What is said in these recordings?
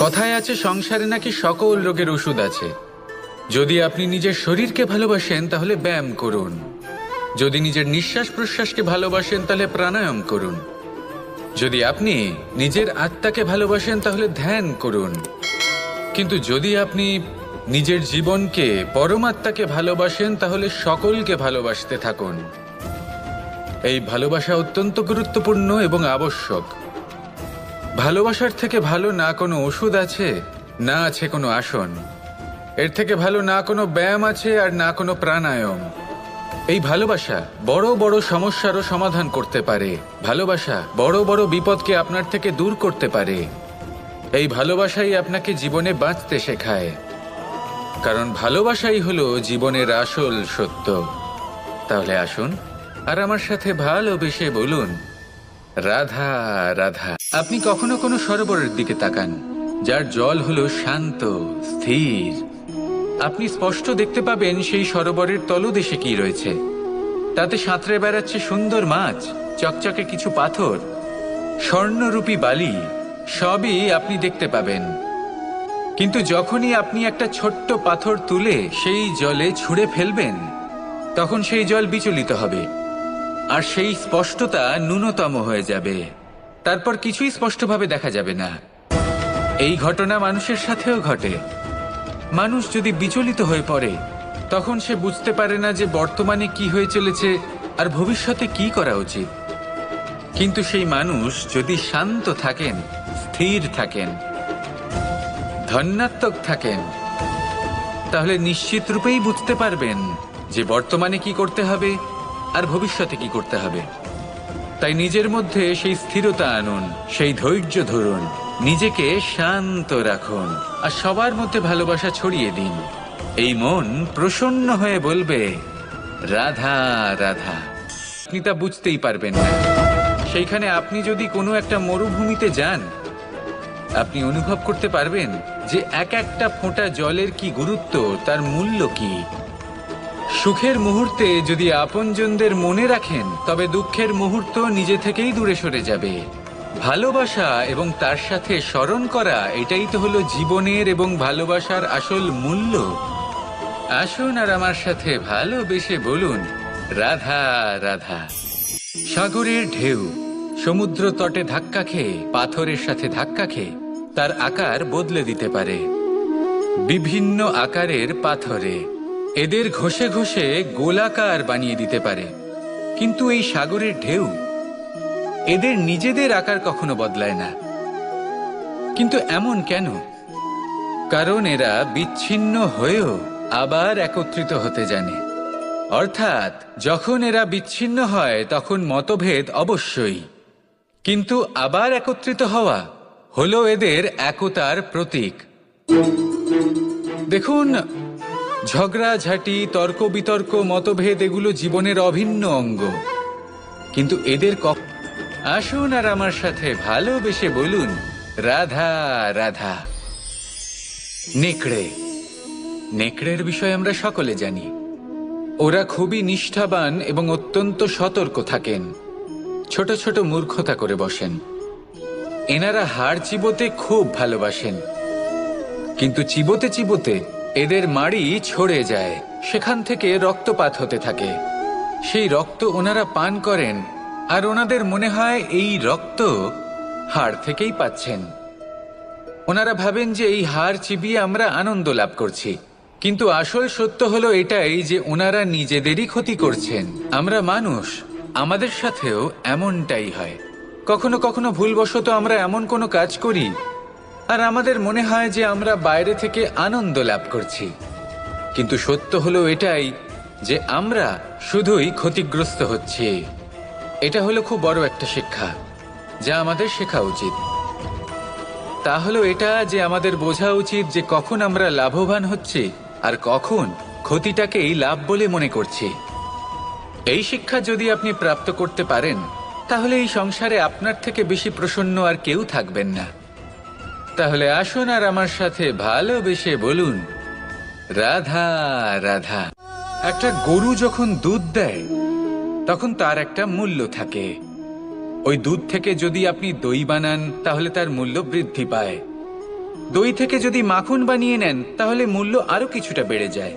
কথায় আছে সংসারে নাকি সকল রোগের ওষুধ আছে। যদি আপনি নিজের শরীরকে ভালোবাসেন তাহলে ব্যায়াম করুন, যদি নিজের নিঃশ্বাস প্রশ্বাসকে ভালোবাসেন তাহলে প্রাণায়াম করুন, যদি আপনি নিজের আত্মাকে ভালোবাসেন তাহলে ধ্যান করুন, কিন্তু যদি আপনি নিজের জীবনকে পরমাত্মাকে ভালোবাসেন তাহলে সকলকে ভালোবাসতে থাকুন। এই ভালোবাসা অত্যন্ত গুরুত্বপূর্ণ এবং আবশ্যক। ভালোবাসার থেকে ভালো না কোনো ওষুধ আছে, না আছে কোনো আসন। এর থেকে ভালো না কোনো ব্যায়াম আছে আর না কোনো প্রাণায়াম। এই ভালোবাসা বড় বড় সমস্যারও সমাধান করতে পারে। ভালোবাসা বড় বড় বিপদকে আপনার থেকে দূর করতে পারে। এই ভালোবাসাই আপনাকে জীবনে বাঁচতে শেখায়, কারণ ভালোবাসাই হলো জীবনের আসল সত্য। তাহলে আসুন আর আমার সাথে ভালোবেসে বলুন, রাধা রাধা। আপনি কখনো কোনো সরোবরের দিকে তাকান যার জল হলো শান্ত, স্থির। আপনি স্পষ্ট দেখতে পাবেন সেই সরোবরের তলদেশে কি রয়েছে। তাতে সাঁতরে বেড়াচ্ছে সুন্দর মাছ, চকচকে কিছু পাথর, স্বর্ণরূপী বালি, সবই আপনি দেখতে পাবেন। কিন্তু যখনই আপনি একটা ছোট্ট পাথর তুলে সেই জলে ছুঁড়ে ফেলবেন, তখন সেই জল বিচলিত হবে আর সেই স্পষ্টতা ন্যূনতম হয়ে যাবে। তারপর কিছুই স্পষ্টভাবে দেখা যাবে না। এই ঘটনা মানুষের সাথেও ঘটে। মানুষ যদি বিচলিত হয়ে পড়ে, তখন সে বুঝতে পারে না যে বর্তমানে কি হয়ে চলেছে আর ভবিষ্যতে কি করা উচিত। কিন্তু সেই মানুষ যদি শান্ত থাকেন, স্থির থাকেন, ধন্যাত্মক থাকেন, তাহলে নিশ্চিত রূপেই বুঝতে পারবেন যে বর্তমানে কি করতে হবে আর ভবিষ্যতে কি করতে হবে। তাই নিজের মধ্যে সেই স্থিরতা আনুন, সেই ধৈর্য ধরুন, নিজেকে শান্ত রাখুন আর সবার মধ্যে ভালোবাসা ছড়িয়ে দিন। এই মন প্রসন্ন হয়ে বলবে, রাধা রাধা। আপনি তা বুঝতেই পারবেন না। সেইখানে আপনি যদি কোনো একটা মরুভূমিতে যান, আপনি অনুভব করতে পারবেন যে এক একটা ফোঁটা জলের কি গুরুত্ব, তার মূল্য কি। সুখের মুহূর্তে যদি আপনজনদের মনে রাখেন, তবে দুঃখের মুহূর্ত নিজে থেকেই দূরে সরে যাবে। ভালোবাসা এবং তার সাথে স্মরণ করা, এটাই তো হলো জীবনের এবং ভালোবাসার আসল মূল্য। আসুন আর আমার সাথে ভালোবেসে বলুন, রাধা রাধা। সাগরের ঢেউ সমুদ্র তটে ধাক্কা খেয়ে, পাথরের সাথে ধাক্কা খেয়ে তার আকার বদলে দিতে পারে। বিভিন্ন আকারের পাথরে এদের ঘষে ঘষে গোলাকার বানিয়ে দিতে পারে, কিন্তু এই সাগরের ঢেউ এদের নিজেদের আকার কখনো বদলায় না। কিন্তু এমন কেন? কারণ এরা বিচ্ছিন্ন হয়েও আবার একত্রিত হতে জানে। অর্থাৎ যখন এরা বিচ্ছিন্ন হয় তখন মতভেদ অবশ্যই, কিন্তু আবার একত্রিত হওয়া হলো এদের একতার প্রতীক। দেখুন, ঝগড়াঝাঁটি, তর্ক বিতর্ক, মতভেদ এগুলো জীবনের অভিন্ন অঙ্গ, কিন্তু এদের আসুন আর আমার সাথে ভালোবেসে বলুন, রাধা রাধা। নেকড়ে, নেকড়ের বিষয়ে আমরা সকলে জানি। ওরা খুবই নিষ্ঠাবান এবং অত্যন্ত সতর্ক থাকেন। ছোট ছোট মূর্খতা করে বসেন। এনারা হাড় চিবোতে খুব ভালোবাসেন, কিন্তু চিবোতে চিবোতে এদের মাড়ি ছড়ে যায়, সেখান থেকে রক্তপাত হতে থাকে। সেই রক্ত ওনারা পান করেন আর ওনাদের মনে হয় এই রক্ত হাড় থেকেই পাচ্ছেন। ওনারা ভাবেন যে এই হাড় চিবিয়ে আমরা আনন্দ লাভ করছি, কিন্তু আসল সত্য হলো এটাই যে ওনারা নিজেদেরই ক্ষতি করছেন। আমরা মানুষ, আমাদের সাথেও এমনটাই হয়। কখনো কখনো ভুলবশত আমরা এমন কোনো কাজ করি আর আমাদের মনে হয় যে আমরা বাইরে থেকে আনন্দ লাভ করছি, কিন্তু সত্য হলো এটাই যে আমরা শুধুই ক্ষতিগ্রস্ত হচ্ছি। এটা হলো খুব বড় একটা শিক্ষা যা আমাদের শেখা উচিত। তা হলো এটা যে আমাদের বোঝা উচিত যে কখন আমরা লাভবান হচ্ছি আর কখন ক্ষতিটাকেই লাভ বলে মনে করছি। এই শিক্ষা যদি আপনি প্রাপ্ত করতে পারেন, তাহলে এই সংসারে আপনার থেকে বেশি প্রসন্ন আর কেউ থাকবেন না। তাহলে আসুন আর আমার সাথে ভালোবেসে বলুন, রাধা রাধা। একটা গরু যখন দুধ দেয় তখন তার একটা মূল্য থাকে। ওই দুধ থেকে যদি আপনি দই বানান তাহলে তার মূল্য বৃদ্ধি পায়। দই থেকে যদি মাখন বানিয়ে নেন তাহলে মূল্য আরো কিছুটা বেড়ে যায়।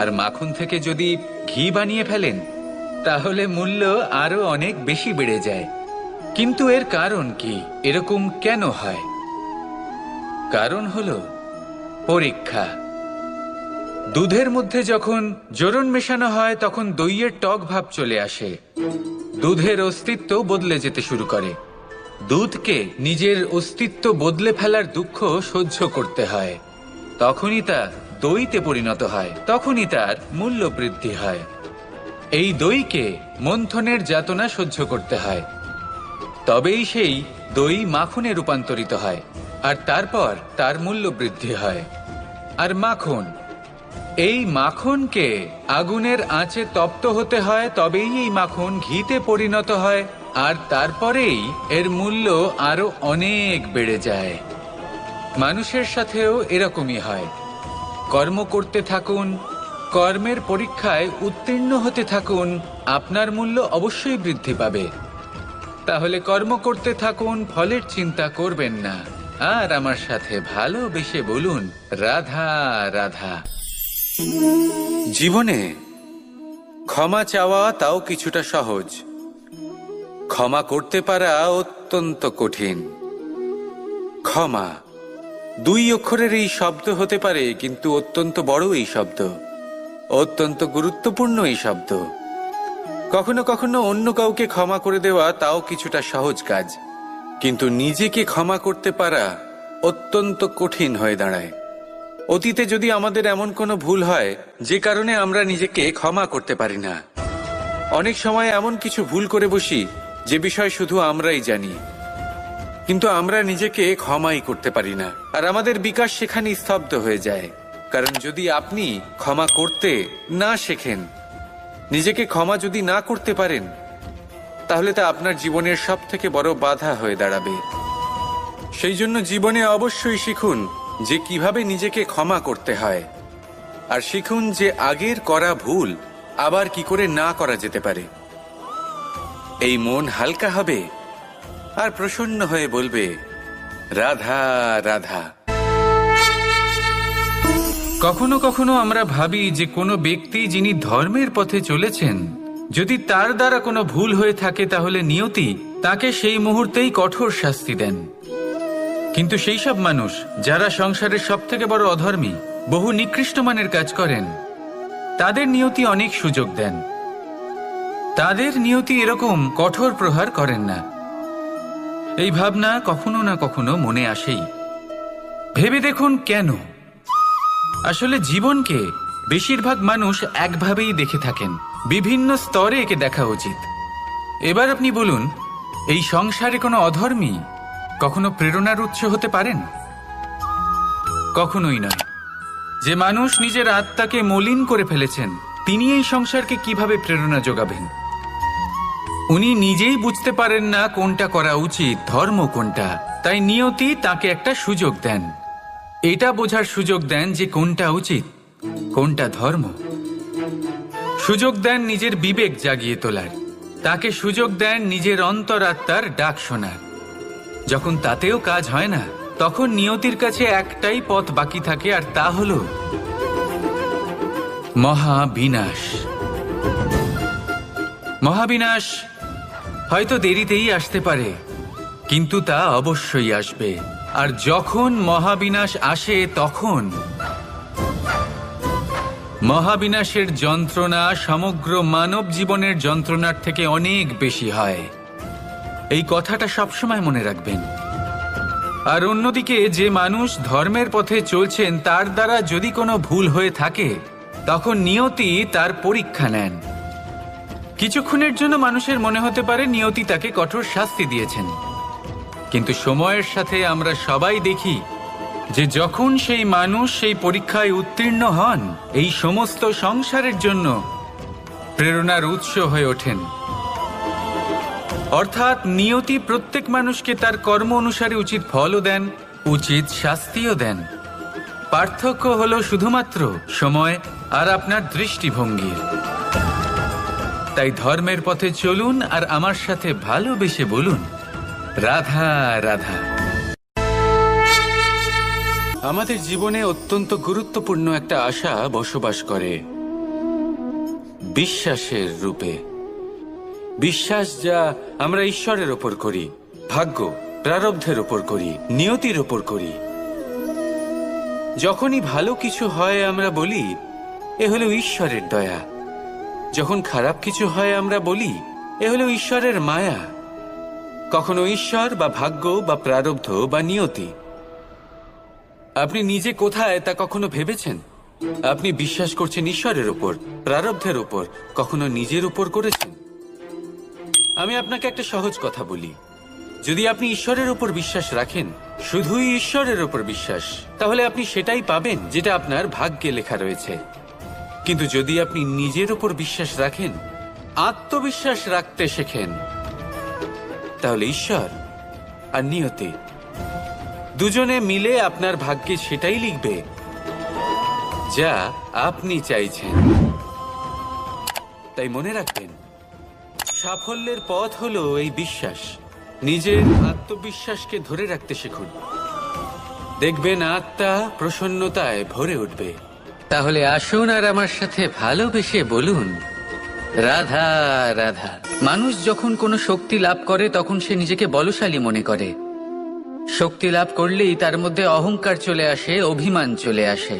আর মাখন থেকে যদি ঘি বানিয়ে ফেলেন তাহলে মূল্য আরো অনেক বেশি বেড়ে যায়। কিন্তু এর কারণ কি? এরকম কেন হয়? কারণ হলো পরীক্ষা। দুধের মধ্যে যখন জোরন মেশানো হয় তখন দইয়ের টক ভাব চলে আসে। দুধের অস্তিত্ব বদলে যেতে শুরু করে। দুধকে নিজের অস্তিত্ব বদলে ফেলার দুঃখ সহ্য করতে হয়। তখনই তা দইতে পরিণত হয়, তখনই তার মূল্য বৃদ্ধি হয়। এই দইকে মন্থনের যাতনা সহ্য করতে হয়, তবেই সেই দই মাখনে রূপান্তরিত হয়, আর তারপর তার মূল্য বৃদ্ধি হয়। আর মাখন, এই মাখনকে আগুনের আঁচে তপ্ত হতে হয়, তবেই এই মাখন ঘিতে পরিণত হয়, আর তারপরেই এর মূল্য আরো অনেক বেড়ে যায়। মানুষের সাথেও এরকমই হয়। কর্ম করতে থাকুন, কর্মের পরীক্ষায় উত্তীর্ণ হতে থাকুন, আপনার মূল্য অবশ্যই বৃদ্ধি পাবে। তাহলে কর্ম করতে থাকুন, ফলের চিন্তা করবেন না। আর আমার সাথে ভালোবেসে বলুন, রাধা রাধা। জীবনে ক্ষমা চাওয়া তাও কিছুটা সহজ, ক্ষমা করতে পারা অত্যন্ত কঠিন। ক্ষমা 2 অক্ষরের এই শব্দ হতে পারে, কিন্তু অত্যন্ত বড় এই শব্দ, অত্যন্ত গুরুত্বপূর্ণ এই শব্দ। কখনো কখনো অন্য কাউকে ক্ষমা করে দেওয়া তাও কিছুটা সহজ কাজ, কিন্তু নিজেকে ক্ষমা করতে পারা অত্যন্ত কঠিন হয়ে দাঁড়ায়। অতীতে যদি আমাদের এমন কোনো ভুল হয় যে কারণে আমরা নিজেকে ক্ষমা করতে পারি না, অনেক সময় এমন কিছু ভুল করে বসি যে বিষয় শুধু আমরাই জানি, কিন্তু আমরা নিজেকে ক্ষমাই করতে পারি না। আর আমাদের বিকাশ সেখানেই স্তব্ধ হয়ে যায়। কারণ যদি আপনি ক্ষমা করতে না শেখেন, নিজেকে ক্ষমা যদি না করতে পারেন, তাহলে তা আপনার জীবনের সবথেকে বড় বাধা হয়ে দাঁড়াবে। সেই জন্য জীবনে অবশ্যই শিখুন যে কিভাবে নিজেকে ক্ষমা করতে হয়, আর শিখুন যে আগের করা ভুল আবার কি করে না করা যেতে পারে। এই মন হালকা হবে আর প্রসন্ন হয়ে বলবে, রাধা রাধা। কখনো কখনো আমরা ভাবি যে কোনো ব্যক্তি যিনি ধর্মের পথে চলেছেন, যদি তার দ্বারা কোনো ভুল হয়ে থাকে তাহলে নিয়তি তাকে সেই মুহূর্তেই কঠোর শাস্তি দেন। কিন্তু সেই সব মানুষ যারা সংসারের সবথেকে বড় অধর্মী, বহু নিকৃষ্ট মানের কাজ করেন, তাদের নিয়তি অনেক সুযোগ দেন। তাদের নিয়তি এরকম কঠোর প্রহার করেন না। এই ভাবনা কখনো না কখনো মনে আসেই। ভেবে দেখুন কেন? আসলে জীবনকে বেশিরভাগ মানুষ একভাবেই দেখে থাকেন, বিভিন্ন স্তরে একে দেখা উচিত। এবার আপনি বলুন, এই সংসারে কোনো অধর্মী কখনো প্রেরণার উৎস হতে পারেন? কখনোই নয়। যে মানুষ নিজের আত্মাকে মলিন করে ফেলেছেন, তিনি এই সংসারকে কিভাবে প্রেরণা যোগাবেন? উনি নিজেই বুঝতে পারেন না কোনটা করা উচিত, ধর্ম কোনটা। তাই নিয়তি তাকে একটা সুযোগ দেন, এটা বোঝার সুযোগ দেন যে কোনটা উচিত, কোনটা ধর্ম। সুযোগ দেন নিজের বিবেক জাগিয়ে তোলার, তাকে সুযোগ দেন নিজের অন্তরাত্মার ডাক শোনার। যখন তাতেও কাজ হয় না, তখন নিয়তির কাছে একটাই পথ বাকি থাকে, আর তা হল মহাবিনাশ। মহাবিনাশ হয়তো দেরিতেই আসতে পারে, কিন্তু তা অবশ্যই আসবে। আর যখন মহাবিনাশ আসে, তখন মহাবিনাশের যন্ত্রণা সমগ্র মানব জীবনের যন্ত্রণার থেকে অনেক বেশি হয়। এই কথাটা সবসময় মনে রাখবেন। আর অন্যদিকে যে মানুষ ধর্মের পথে চলছেন, তার দ্বারা যদি কোনো ভুল হয়ে থাকে, তখন নিয়তি তার পরীক্ষা নেন। কিছুক্ষণের জন্য মানুষের মনে হতে পারে নিয়তি তাকে কঠোর শাস্তি দিয়েছেন, কিন্তু সময়ের সাথে আমরা সবাই দেখি যে যখন সেই মানুষ সেই পরীক্ষায় উত্তীর্ণ হন, এই সমস্ত সংসারের জন্য প্রেরণার উৎস হয়ে ওঠেন। অর্থাৎ নিয়তি প্রত্যেক মানুষকে তার কর্ম অনুসারে উচিত ফলও দেন, উচিত শাস্তিও দেন। পার্থক্য হলো শুধুমাত্র সময় আর আপনার দৃষ্টিভঙ্গির। তাই ধর্মের পথে চলুন আর আমার সাথে ভালোবেসে বলুন, রাধা রাধা। আমাদের জীবনে অত্যন্ত গুরুত্বপূর্ণ একটা আশা বসবাস করে, বিশ্বাসের রূপে। বিশ্বাস যা আমরা ঈশ্বরের ওপর করি, ভাগ্য, প্রারব্ধের ওপর করি, নিয়তির ওপর করি। যখনই ভালো কিছু হয় আমরা বলি এ হলো ঈশ্বরের দয়া, যখন খারাপ কিছু হয় আমরা বলি এ হলো ঈশ্বরের মায়া। কখনো ঈশ্বর বা ভাগ্য বা প্রারব্ধ বা নিয়তি। আপনি নিজে কোথায় তা কখনো ভেবেছেন? আপনি বিশ্বাস করছেন ঈশ্বরের উপর, প্রারব্ধের উপর, কখনো নিজের উপর করেছেন? আমি আপনাকে একটা সহজ কথা বলি, যদি আপনি ঈশ্বরের উপর বিশ্বাস রাখেন, শুধুই ঈশ্বরের উপর বিশ্বাস, তাহলে আপনি সেটাই পাবেন যেটা আপনার ভাগ্যে লেখা রয়েছে। কিন্তু যদি আপনি নিজের উপর বিশ্বাস রাখেন, আত্মবিশ্বাস রাখতে শেখেন, তাহলে ঈশ্বর আর নিয়তি দুজনে মিলে আপনার ভাগ্যে সেটাই লিখবে যা আপনি চাইছেন। তাই মনে রাখবেন, সাফল্যের পথ হলো এই বিশ্বাস। নিজের আত্মবিশ্বাসকে ধরে রাখতে শিখুন, দেখবেন আত্মা প্রসন্নতায় ভরে উঠবে। তাহলে আসুন আর আমার সাথে ভালোবেসে বলুন, রাধা রাধা। মানুষ যখন কোনো শক্তি লাভ করে তখন সে নিজেকে বলশালী মনে করে। শক্তি লাভ করলেই তার মধ্যে অহংকার চলে আসে, অভিমান চলে আসে।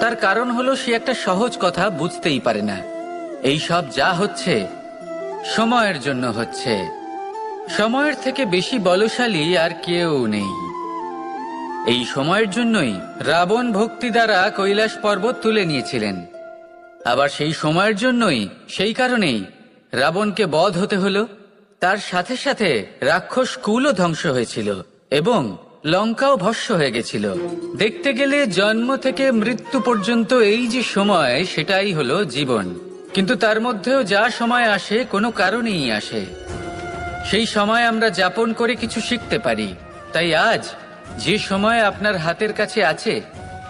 তার কারণ হলো সে একটা সহজ কথা বুঝতেই পারে না। এই সব যা হচ্ছে সময়ের জন্য হচ্ছে। সময়ের থেকে বেশি বলশালী আর কেউ নেই। এই সময়ের জন্যই রাবণ ভক্তি দ্বারা কৈলাস পর্বত তুলে নিয়েছিলেন। আবার সেই সময়ের জন্যই, সেই কারণেই রাবণকে বধ হতে হলো। তার সাথে সাথে রাক্ষস কুলও ধ্বংস হয়েছিল এবং লঙ্কাও ভস্ম হয়ে গেছিল। দেখতে গেলে জন্ম থেকে মৃত্যু পর্যন্ত এই যে সময়, সেটাই হলো জীবন। কিন্তু তার মধ্যেও যা সময় আসে কোনো কারণেই আসে। সেই সময় আমরা যাপন করে কিছু শিখতে পারি। তাই আজ যে সময় আপনার হাতের কাছে আছে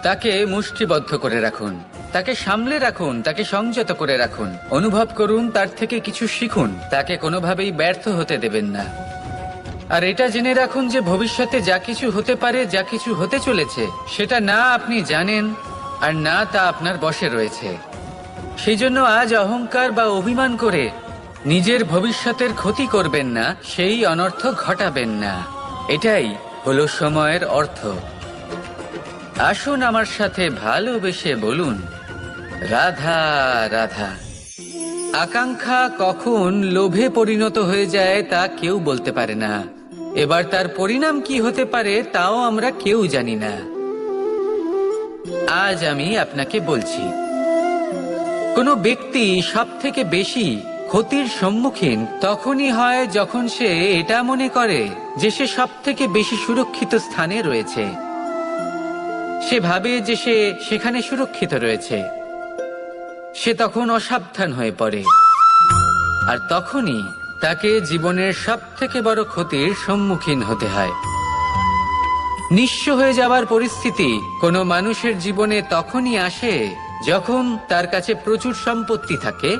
তাকে মুষ্টিবদ্ধ করে রাখুন, তাকে সামলে রাখুন, তাকে সংযত করে রাখুন, অনুভব করুন, তার থেকে কিছু শিখুন, তাকে কোনোভাবেই ব্যর্থ হতে দেবেন না। আর এটা জেনে রাখুন যে ভবিষ্যতে যা কিছু হতে পারে, যা কিছু হতে চলেছে, সেটা না আপনি জানেন আর না তা আপনার বশে রয়েছে। সেই জন্য আজ অহংকার বা অভিমান করে নিজের ভবিষ্যতের ক্ষতি করবেন না, সেই অনর্থ ঘটাবেন না। এটাই হলো সময়ের অর্থ। আসুন আমার সাথে ভালোবেসে বলুন, রাধা রাধা। আকাঙ্ক্ষা কখন লোভে পরিণত হয়ে যায় তা কেউ বলতে পারে না। এবার তার পরিণাম কি হতে পারে তাও আমরা কেউ জানি না। আজ আমি আপনাকে বলছি, কোনো ব্যক্তি সব থেকে বেশি ক্ষতির সম্মুখীন তখনই হয় যখন সে এটা মনে করে যে সে সব থেকে বেশি সুরক্ষিত স্থানে রয়েছে। সে ভাবে যে সে সেখানে সুরক্ষিত রয়েছে। সে তখন অসাবধান হয়ে পড়ে, আর তখনই তাকে জীবনের সব থেকে বড় ক্ষতির সম্মুখীন হতে হয়। নিঃস্ব হয়ে যাওয়ার পরিস্থিতি কোনো মানুষের জীবনে তখনই আসে যখন তার কাছে প্রচুর সম্পত্তি থাকে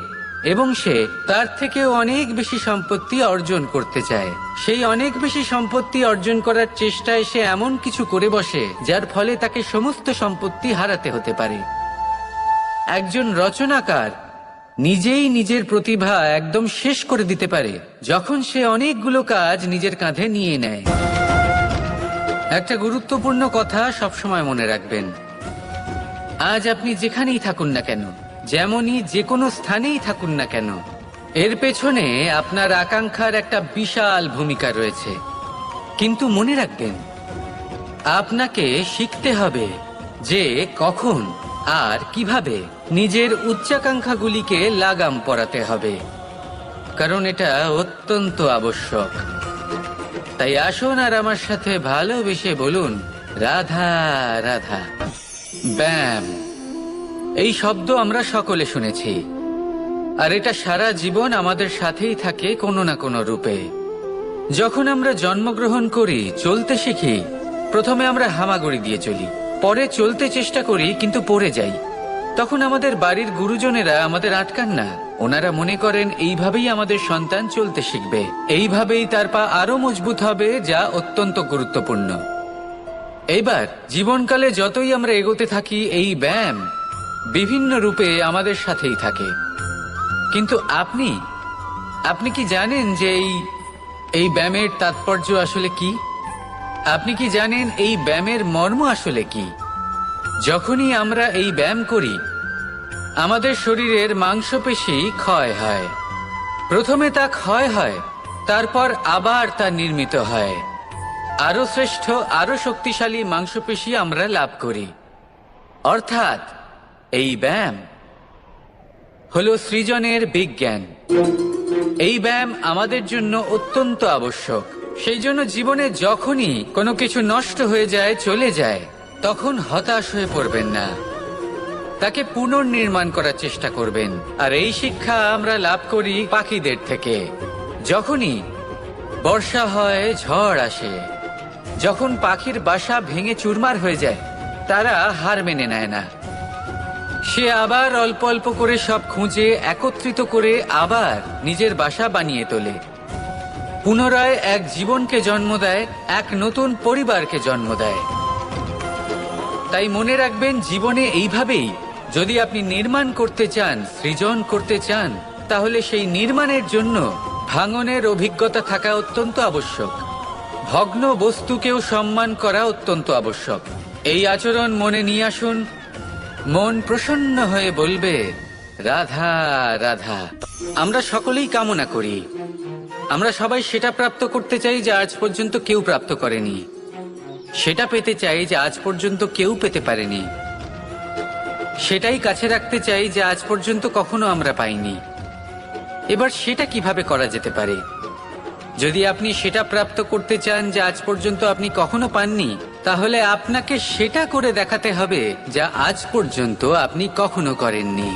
এবং সে তার থেকেও অনেক বেশি সম্পত্তি অর্জন করতে চায়। সেই অনেক বেশি সম্পত্তি অর্জন করার চেষ্টায় সে এমন কিছু করে বসে যার ফলে তাকে সমস্ত সম্পত্তি হারাতে হতে পারে। একজন রচনাকার নিজেই নিজের প্রতিভা একদম শেষ করে দিতে পারে যখন সে অনেকগুলো কাজ নিজের কাঁধে নিয়ে নেয়। একটা গুরুত্বপূর্ণ কথা সবসময় মনে রাখবেন, আজ আপনি যেখানেই থাকুন না কেন, যেমনই যে কোনো স্থানেই থাকুন না কেন, এর পেছনে আপনার আকাঙ্ক্ষার একটা বিশাল ভূমিকা রয়েছে। কিন্তু মনে রাখবেন, আপনাকে শিখতে হবে যে কখন আর কিভাবে নিজের উচ্চাকাঙ্ক্ষাগুলিকে লাগাম পরাতে হবে, কারণ এটা অত্যন্ত আবশ্যক। তাই আসুন আর আমার সাথে ভালোবেসে বলুন, রাধা রাধা। ব্যায়াম, এই শব্দ আমরা সকলে শুনেছি, আর এটা সারা জীবন আমাদের সাথেই থাকে কোনো না কোনো রূপে। যখন আমরা জন্মগ্রহণ করি, চলতে শিখি, প্রথমে আমরা হামাগুড়ি দিয়ে চলি, পরে চলতে চেষ্টা করি কিন্তু পড়ে যাই, তখন আমাদের বাড়ির গুরুজনেরা আমাদের আটকান না। ওনারা মনে করেন এইভাবেই আমাদের সন্তান চলতে শিখবে, এইভাবেই তার পা আরো মজবুত হবে, যা অত্যন্ত গুরুত্বপূর্ণ। এইবার জীবনকালে যতই আমরা এগোতে থাকি, এই ব্যায়াম বিভিন্ন রূপে আমাদের সাথেই থাকে। কিন্তু আপনি কি জানেন যে এই ব্যায়ামের তাৎপর্য আসলে কি? আপনি কি জানেন এই ব্যায়ামের মর্ম আসলে কি? যখনই আমরা এই ব্যায়াম করি, আমাদের শরীরের মাংসপেশি ক্ষয় হয়। প্রথমে তা ক্ষয় হয়, তারপর আবার তা নির্মিত হয়। আরো শ্রেষ্ঠ, আরো শক্তিশালী মাংসপেশি আমরা লাভ করি। অর্থাৎ এই ব্যায়াম হলো সৃজনের বিজ্ঞান। এই ব্যায়াম আমাদের জন্য অত্যন্ত আবশ্যক। সেই জন্য জীবনে যখনই কোনো কিছু নষ্ট হয়ে যায়, চলে যায়, তখন হতাশ হয়ে পড়বেন না, তাকে পুনর্নির্মাণ করার চেষ্টা করবেন। আর এই শিক্ষা আমরা লাভ করি পাখিদের থেকে। যখনই বর্ষা হয়, ঝড় আসে, যখন পাখির বাসা ভেঙে চুরমার হয়ে যায়, তারা হার মেনে নেয় না। সে আবার অল্প অল্প করে সব খুঁজে একত্রিত করে আবার নিজের বাসা বানিয়ে তোলে। পুনরায় এক জীবনকে জন্ম দেয়, এক নতুন পরিবারকে জন্ম দেয়। তাই মনে রাখবেন, জীবনে এইভাবেই যদি আপনি নির্মাণ করতে চান, সৃজন করতে চান, তাহলে সেই নির্মাণের জন্য ভাঙনের অভিজ্ঞতা থাকা অত্যন্ত আবশ্যক। ভগ্ন বস্তুকেও সম্মান করা অত্যন্ত আবশ্যক। এই আচরণ মনে নিয়ে আসুন, মন প্রসন্ন হয়ে বলবে, রাধা রাধা। আমরা সকলেই কামনা করি, আমরা সবাই সেটা প্রাপ্ত করতে চাই যা আজ পর্যন্ত কেউ প্রাপ্ত করেনি, সেটা পেতে চাই যা আজ পর্যন্ত কেউ পেতে পারেনি, সেটাই কাছে রাখতে চাই যা আজ পর্যন্ত কখনো আমরা পাইনি। এবার সেটা কিভাবে করা যেতে পারে? যদি আপনি সেটা প্রাপ্ত করতে চান যা আজ পর্যন্ত আপনি কখনো পাননি, তাহলে আপনাকে সেটা করে দেখাতে হবে যা আজ পর্যন্ত আপনি কখনো করেননি।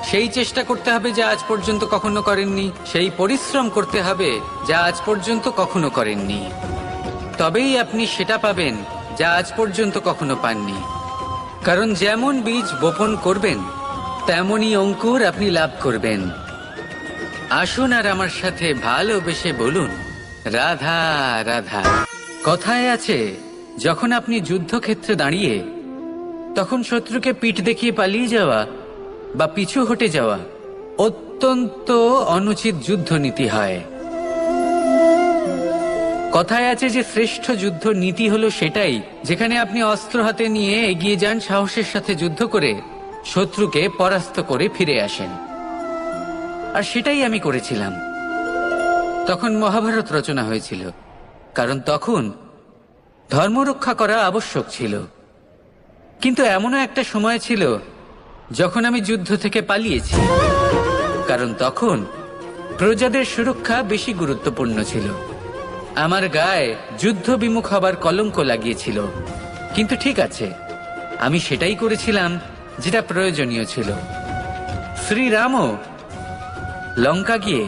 সেই চেষ্টা করতে হবে যা আজ পর্যন্ত কখনো করেননি, সেই পরিশ্রম করতে হবে যা আজ পর্যন্ত কখনো করেননি। তবেই আপনি সেটা পাবেন যা আজ পর্যন্ত কখনো পাননি। কারণ যেমন বীজ বপন করবেন, তেমনই অঙ্কুর আপনি লাভ করবেন। আসুন আর আমার সাথে ভালোবেসে বলুন, রাধা রাধা। কথায় আছে, যখন আপনি যুদ্ধক্ষেত্রে দাঁড়িয়ে, তখন শত্রুকে পিঠ দেখিয়ে পালিয়ে যাওয়া বা পিছু হটে যাওয়া অত্যন্ত অনুচিত যুদ্ধনীতি হয়। কথায় আছে যে শ্রেষ্ঠ যুদ্ধ নীতি হলো সেটাই যেখানে আপনি অস্ত্র হাতে নিয়ে এগিয়ে যান, সাহসের সাথে যুদ্ধ করে শত্রুকে পরাস্ত করে ফিরে আসেন। আর সেটাই আমি করেছিলাম। তখন মহাভারত রচনা হয়েছিল, কারণ তখন ধর্ম রক্ষা করা আবশ্যক ছিল। কিন্তু এমনও একটা সময় ছিল যখন আমি যুদ্ধ থেকে পালিয়েছি, কারণ তখন প্রজাদের সুরক্ষা বেশি গুরুত্বপূর্ণ ছিল। আমার গায়ে যুদ্ধ বিমুখ হবার কলঙ্ক লাগিয়েছিল। কিন্তু ঠিক আছে, আমি সেটাই করেছিলাম যেটা প্রয়োজনীয় ছিল। শ্রীরামও লঙ্কা গিয়ে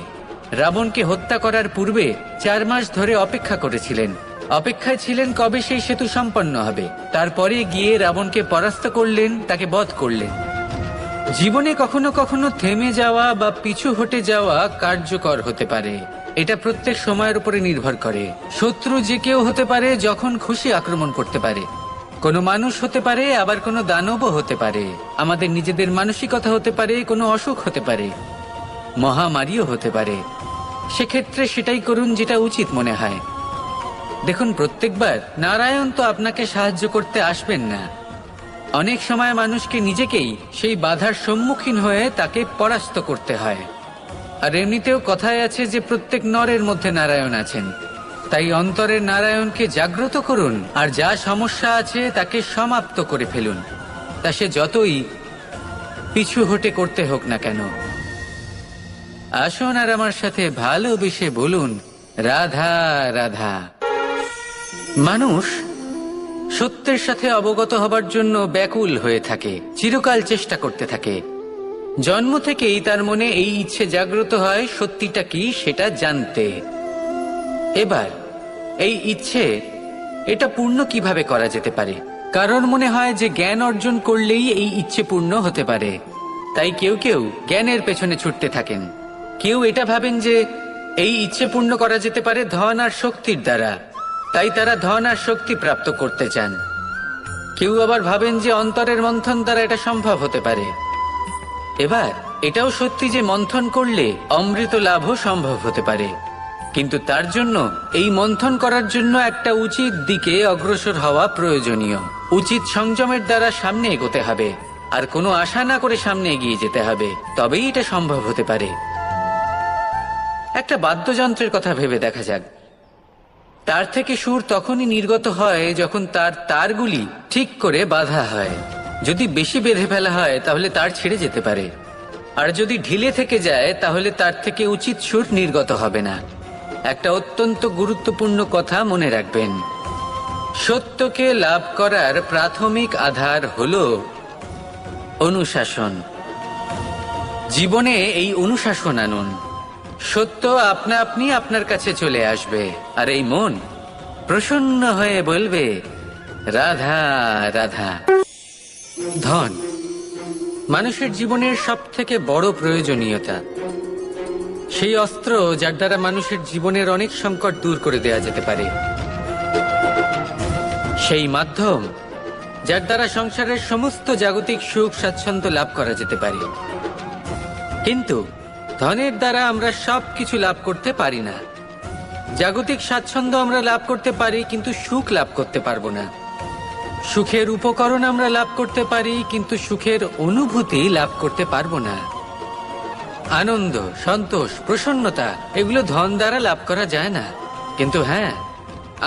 রাবণকে হত্যা করার পূর্বে 4 মাস ধরে অপেক্ষা করেছিলেন। অপেক্ষায় ছিলেন কবে সেই সেতু সম্পন্ন হবে। তারপরে গিয়ে রাবণকে পরাস্ত করলেন, তাকে বধ করলেন। জীবনে কখনো কখনো থেমে যাওয়া বা পিছু হটে যাওয়া কার্যকর হতে পারে। এটা প্রত্যেক সময়ের উপরে নির্ভর করে। শত্রু যে কেউ হতে পারে, যখন খুশি আক্রমণ করতে পারে। কোনো মানুষ হতে পারে, আবার কোনো দানবও হতে পারে। আমাদের নিজেদের মানসিকতা হতে পারে, কোনো অসুখ হতে পারে, মহামারীও হতে পারে। সেক্ষেত্রে সেটাই করুন যেটা উচিত মনে হয়। দেখুন, প্রত্যেকবার নারায়ণ তো আপনাকে সাহায্য করতে আসবেন না। অনেক সময় মানুষকে নিজেকেই সেই বাধার সম্মুখীন হয়ে তাকে পরাস্ত করতে হয়। আর এমনিতেও কথায় আছে যে প্রত্যেক নরের মধ্যে নারায়ণ আছেন। তাই অন্তরের নারায়ণকে জাগ্রত করুন, আর যা সমস্যা আছে তাকে সমাপ্ত করে ফেলুন, তা সে যতই পিছু হটে করতে হোক না কেন। আসুন আর আমার সাথে ভালোবেসে বলুন, রাধা রাধা। মানুষ সত্যের সাথে অবগত হবার জন্য ব্যাকুল হয়ে থাকে, চিরকাল চেষ্টা করতে থাকে। জন্ম থেকেই তার মনে এই ইচ্ছে জাগ্রত হয় সত্যিটা কি সেটা জানতে। এবার এই ইচ্ছে এটা পূর্ণ কিভাবে করা যেতে পারে? কারোর মনে হয় যে জ্ঞান অর্জন করলেই এই ইচ্ছে পূর্ণ হতে পারে, তাই কেউ কেউ জ্ঞানের পেছনে ছুটতে থাকেন। কেউ এটা ভাবেন যে এই ইচ্ছে পূর্ণ করা যেতে পারে ধন আর শক্তির দ্বারা, তাই তারা ধন আর শক্তি প্রাপ্ত করতে চান। কেউ আবার ভাবেন যে অন্তরের মন্থন দ্বারা এটা সম্ভব হতে পারে। এবার এটাও সত্যি যে মন্থন করলে অমৃত লাভও সম্ভব হতে পারে, কিন্তু তার জন্য এই মন্থন করার জন্য একটা উচিত দিকে অগ্রসর হওয়া প্রয়োজনীয়। উচিত সংযমের দ্বারা সামনে এগোতে হবে, আর কোনো আশা না করে সামনে এগিয়ে যেতে হবে, তবেই এটা সম্ভব হতে পারে। একটা বাদ্যযন্ত্রের কথা ভেবে দেখা যাক। তার থেকে সুর তখনই নির্গত হয় যখন তার তারগুলি ঠিক করে বাঁধা হয়। যদি বেশি বেঁধে ফেলা হয় তাহলে তার ছিঁড়ে যেতে পারে, আর যদি ঢিলে থেকে যায় তাহলে তার থেকে উচিত সুর নির্গত হবে না। একটা অত্যন্ত গুরুত্বপূর্ণ কথা মনে রাখবেন, সত্যকে লাভ করার প্রাথমিক আধার হলো অনুশাসন। জীবনে এই অনুশাসন আনুন, সত্য আপনা আপনি আপনার কাছে চলে আসবে, আর এই মন প্রসন্ন হয়ে বলবে রাধা রাধা। ধন মানুষের জীবনের সব থেকে বড় প্রয়োজনীয়তা, সেই অস্ত্র যার দ্বারা মানুষের জীবনের অনেক সংকট দূর করে দেয়া যেতে পারে, সেই মাধ্যম যার দ্বারা সংসারের সমস্ত জাগতিক সুখ স্বাচ্ছন্দ্য লাভ করা যেতে পারে। কিন্তু ধনের দ্বারা আমরা সবকিছু লাভ করতে পারি না। জাগতিক স্বাচ্ছন্দ্য আমরা লাভ করতে পারি, কিন্তু সুখ লাভ করতে পারবো না। সুখের উপকরণ আমরা লাভ করতে পারি, কিন্তু সুখের অনুভূতি লাভ করতে পারবো না। আনন্দ, সন্তোষ, প্রসন্নতা এগুলো ধন দ্বারা লাভ করা যায় না। কিন্তু হ্যাঁ,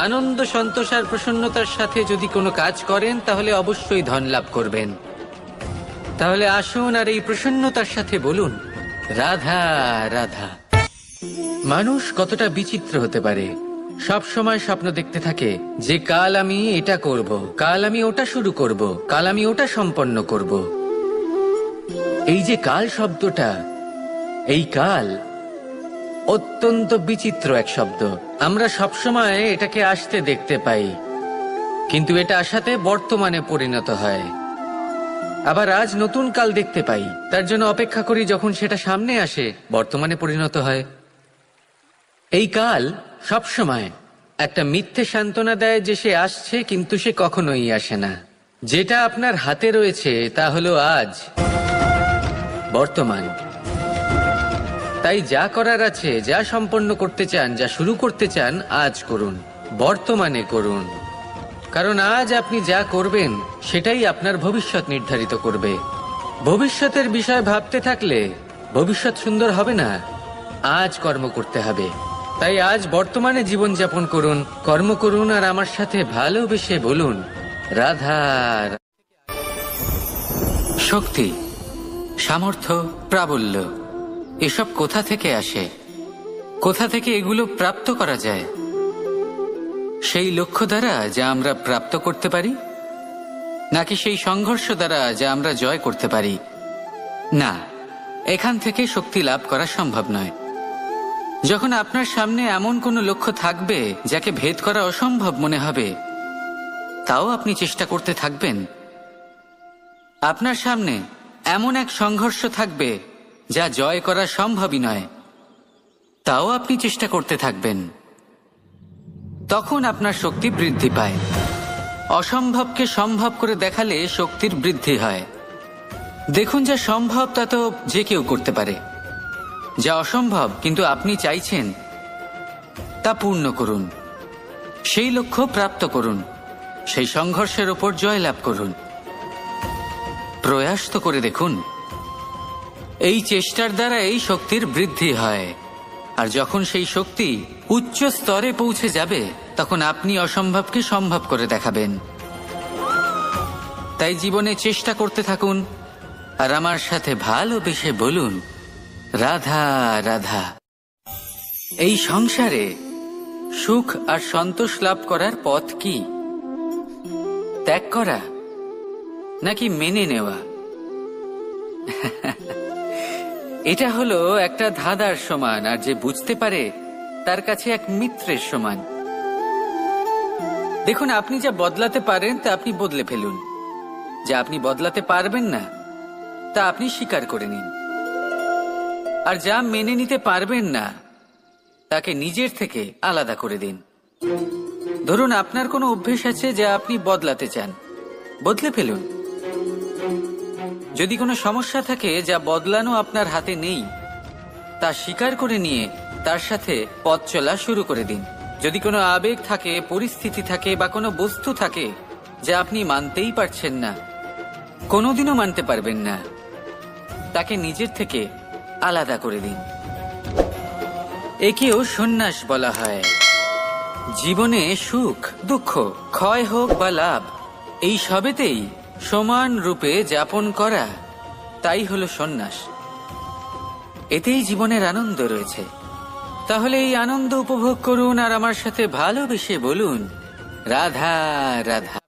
আনন্দ, সন্তোষ আর প্রসন্নতার সাথে যদি কোনো কাজ করেন তাহলে অবশ্যই ধন লাভ করবেন। তাহলে আসুন আর এই প্রসন্নতার সাথে বলুন রাধা রাধা। মানুষ কতটা বিচিত্র হতে পারে, সব সময় স্বপ্ন দেখতে থাকে যে কাল আমি এটা করব, কাল আমি ওটা শুরু করব, কাল আমি ওটা সম্পন্ন করব। এই যে কাল শব্দটা, এই কাল অত্যন্ত বিচিত্র এক শব্দ। আমরা সবসময় এটাকে আসতে দেখতে পাই, কিন্তু এটা আসাতে বর্তমানে পরিণত হয়। আবার আজ নতুন কাল দেখতে পাই, তার জন্য অপেক্ষা করি, যখন সেটা সামনে আসে বর্তমানে পরিণত হয়। এই কাল সবসময় একটা মিথ্যে সান্ত্বনা দেয় যে সে আসছে, কিন্তু সে কখনোই আসে না। যেটা আপনার হাতে রয়েছে তা হলো আজ, বর্তমান। তাই যা করার আছে, যা সম্পন্ন করতে চান, যা শুরু করতে চান, আজ করুন, বর্তমানে করুন। কারণ আজ আপনি যা করবেন সেটাই আপনার ভবিষ্যৎ নির্ধারিত করবে। ভবিষ্যতের বিষয় ভাবতে থাকলে ভবিষ্যৎ সুন্দর হবে না। আজ কর্ম করতে হবে। তাই আজ বর্তমানে জীবনযাপন করুন, কর্ম করুন, আর আমার সাথে ভালোবেসে বলুন রাধা। শক্তি, সামর্থ্য, প্রাবল্য এসব কোথা থেকে আসে? কোথা থেকে এগুলো প্রাপ্ত করা যায়? সেই লক্ষ্য দ্বারা যা আমরা প্রাপ্ত করতে পারি, নাকি সেই সংঘর্ষ দ্বারা যা আমরা জয় করতে পারি? না, এখান থেকে শক্তি লাভ করা সম্ভব নয়। যখন আপনার সামনে এমন কোনো লক্ষ্য থাকবে যাকে ভেদ করা অসম্ভব মনে হবে, তাও আপনি চেষ্টা করতে থাকবেন। আপনার সামনে এমন এক সংঘর্ষ থাকবে যা জয় করা সম্ভবই নয়, তাও আপনি চেষ্টা করতে থাকবেন। তখন আপনার শক্তি বৃদ্ধি পায়। অসম্ভবকে সম্ভব করে দেখালে শক্তির বৃদ্ধি হয়। দেখুন, যা সম্ভব তা তো যে কেউ করতে পারে। যা অসম্ভব কিন্তু আপনি চাইছেন, তা পূর্ণ করুন। সেই লক্ষ্য প্রাপ্ত করুন, সেই সংঘর্ষের ওপর জয়লাভ করুন। প্রয়াস তো করে দেখুন। এই চেষ্টার দ্বারা এই শক্তির বৃদ্ধি হয়, আর যখন সেই শক্তি উচ্চ স্তরে পৌঁছে যাবে তখন আপনি অসম্ভবকে সম্ভব করে দেখাবেন। তাই জীবনে চেষ্টা করতে থাকুন, আর আমার সাথে ভালোবেসে বলুন রাধা রাধা। এই সংসারে সুখ আর সন্তোষ লাভ করার পথ কি? ত্যাগ করা নাকি মেনে নেওয়া? এটা হলো একটা ধাঁধার সমান, আর যে বুঝতে পারে তার কাছে এক মিত্রের সমান। দেখুন, আপনি যা বদলাতে পারেন তা আপনি বদলে ফেলুন, যা আপনি বদলাতে পারবেন না তা আপনি স্বীকার করে নিন, আর যা মেনে নিতে পারবেন না তাকে নিজের থেকে আলাদা করে দিন। ধরুন, আপনার কোনো অভ্যেস আছে যা আপনি বদলাতে চান, বদলে ফেলুন। যদি কোনো সমস্যা থাকে যা বদলানো আপনার হাতে নেই, তা স্বীকার করে নিয়ে তার সাথে পথ চলা শুরু করে দিন। যদি কোনো আবেগ থাকে, পরিস্থিতি থাকে বা কোনো বস্তু থাকে যা আপনি মানতেই পারছেন না, কোনোদিনও মানতে পারবেন না, তাকে নিজের থেকে আলাদা করে দিন। একেও সন্ন্যাস বলা হয়। জীবনে সুখ দুঃখ, ক্ষয় হোক বা লাভ, এই সবেতেই সমান রূপে যাপন করা, তাই হলো সন্ন্যাস। এতেই জীবনের আনন্দ রয়েছে। তাহলে এই আনন্দ উপভোগ করুন আর আমার সাথে ভালোবেসে বলুন, রাধা রাধা।